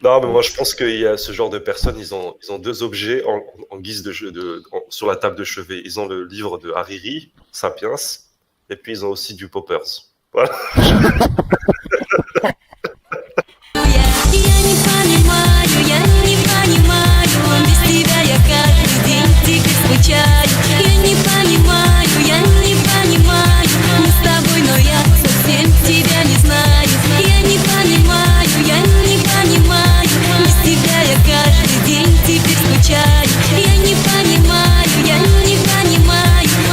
Non, mais moi je pense qu'il y a ce genre de personnes, ils ont deux objets en guise sur la table de chevet. Ils ont le livre de Hariri, Sapiens, et puis ils ont aussi du Poppers. Voilà. Я не понимаю, я не понимаю, без тебя я каждый день теперь скучаю. Я не понимаю, мы с тобой, но я совсем тебя не знаю. Я не понимаю, без тебя я каждый день теперь скучаю. Я не понимаю,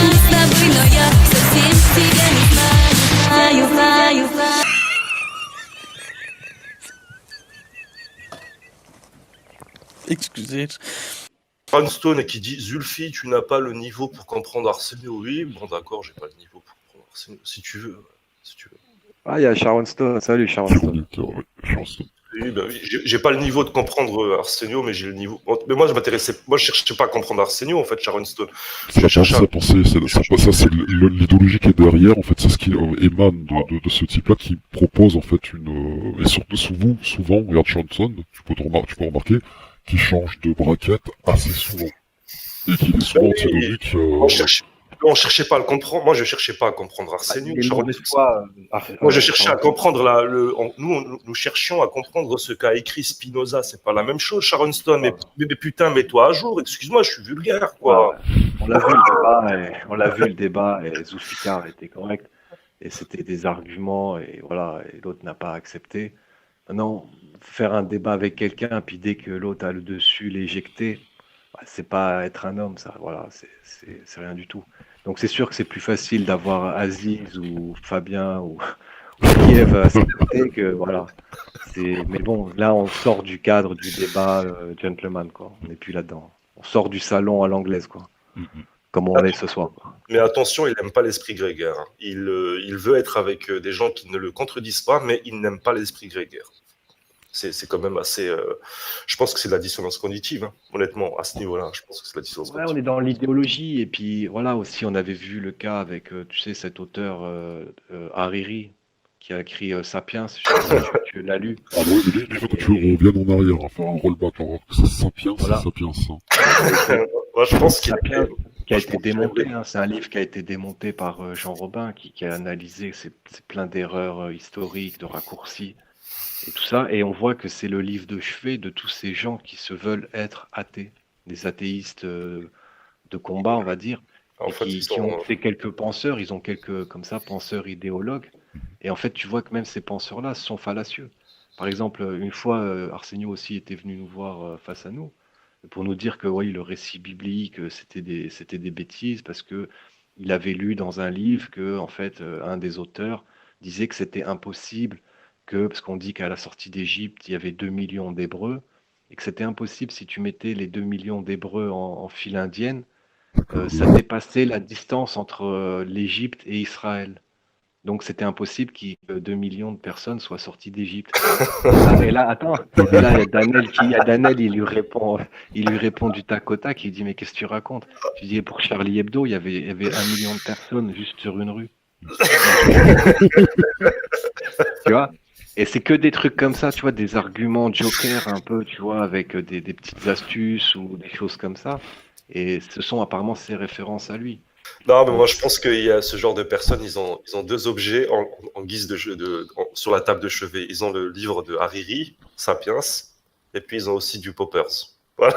мы с тобой, но я совсем тебя не знаю. Excusez. Sharon Stone qui dit Zulfi, tu n'as pas le niveau pour comprendre Arsenio. Oui, bon d'accord, j'ai pas le niveau pour comprendre Arsenio. Si tu veux. Ah, il y a Sharon Stone. Salut Sharon Stone. Oui, ben oui, j'ai pas le niveau de comprendre Arsenio, mais j'ai le niveau. Mais moi, je cherchais pas à comprendre Arsenio, en fait, Sharon Stone. C'est ça, c'est l'idéologie qui est derrière, en fait, c'est ce qui émane de ce type-là qui propose, en fait, et surtout, souvent, regarde Johnson, tu peux remarquer, qui change de braquette assez souvent. Et qui est souvent antilogique. On cherchait pas à le comprendre. Moi, je cherchais pas à comprendre Arsenio. Moi, je cherchais à comprendre nous cherchions à comprendre ce qu'a écrit Spinoza. C'est pas la même chose, Sharon Stone. Mais putain, mets-toi à jour. Excuse-moi, je suis vulgaire, quoi. Ouais. On l'a vu le débat et Zulfikar était correct. Et c'était des arguments et voilà. Et l'autre n'a pas accepté. Maintenant, faire un débat avec quelqu'un puis dès que l'autre a le dessus, l'éjecter, c'est pas être un homme, ça. Voilà, c'est rien du tout. Donc c'est sûr que c'est plus facile d'avoir Aziz ou Fabien ou Kiev à ses côtés que voilà. Mais bon, là on sort du cadre du débat gentleman, quoi. On n'est plus là-dedans. On sort du salon à l'anglaise, quoi. Comme on l'est ce soir, quoi. Mais attention, il n'aime pas l'esprit grégaire. Il veut être avec des gens qui ne le contredisent pas, mais il n'aime pas l'esprit grégaire. C'est quand même assez. Je pense que c'est de la dissonance cognitive, hein, honnêtement, à ce niveau-là. Je pense que c'est de la dissonance cognitive. On est dans l'idéologie. Et puis, voilà, aussi, on avait vu le cas avec, tu sais, cet auteur Hariri qui a écrit Sapiens. Je sais pas si tu l'as lu. Ah oui, mais il faut que tu reviennes en arrière, hein, faire un rollback. C'est Sapiens, voilà. C'est Sapiens. Hein. Moi, je pense qu'il Sapiens, qui a été démonté. Hein, c'est un livre qui a été démonté par Jean Robin, qui a analysé. C'est plein d'erreurs historiques, de raccourcis. Et tout ça, et on voit que c'est le livre de chevet de tous ces gens qui se veulent être athées, des athéistes de combat, on va dire, qui ont fait quelques penseurs, ils ont quelques, comme ça, penseurs idéologues, et en fait, tu vois que même ces penseurs-là sont fallacieux. Par exemple, une fois, Arsenio aussi était venu nous voir face à nous, pour nous dire que oui, le récit biblique, c'était des bêtises, parce que il avait lu dans un livre que, en fait, un des auteurs disait que c'était impossible, parce qu'on dit qu'à la sortie d'Égypte, il y avait 2 millions d'Hébreux, et que c'était impossible si tu mettais les 2 millions d'Hébreux en file indienne, ça dépassait la distance entre l'Égypte et Israël. Donc c'était impossible que 2 millions de personnes soient sorties d'Égypte. Et là, attends, là, il y a Danel, il lui répond du tac au tac, il dit mais qu'est-ce que tu racontes? Tu dis pour Charlie Hebdo, il y avait 1 million de personnes juste sur une rue. Tu vois? Et c'est que des trucs comme ça, tu vois, des arguments joker un peu, tu vois, avec des petites astuces ou des choses comme ça. Et ce sont apparemment ses références à lui. Non, mais moi je pense qu'il y a ce genre de personnes, ils ont deux objets en guise sur la table de chevet. Ils ont le livre de Hariri, Sapiens, et puis ils ont aussi du Poppers. Voilà.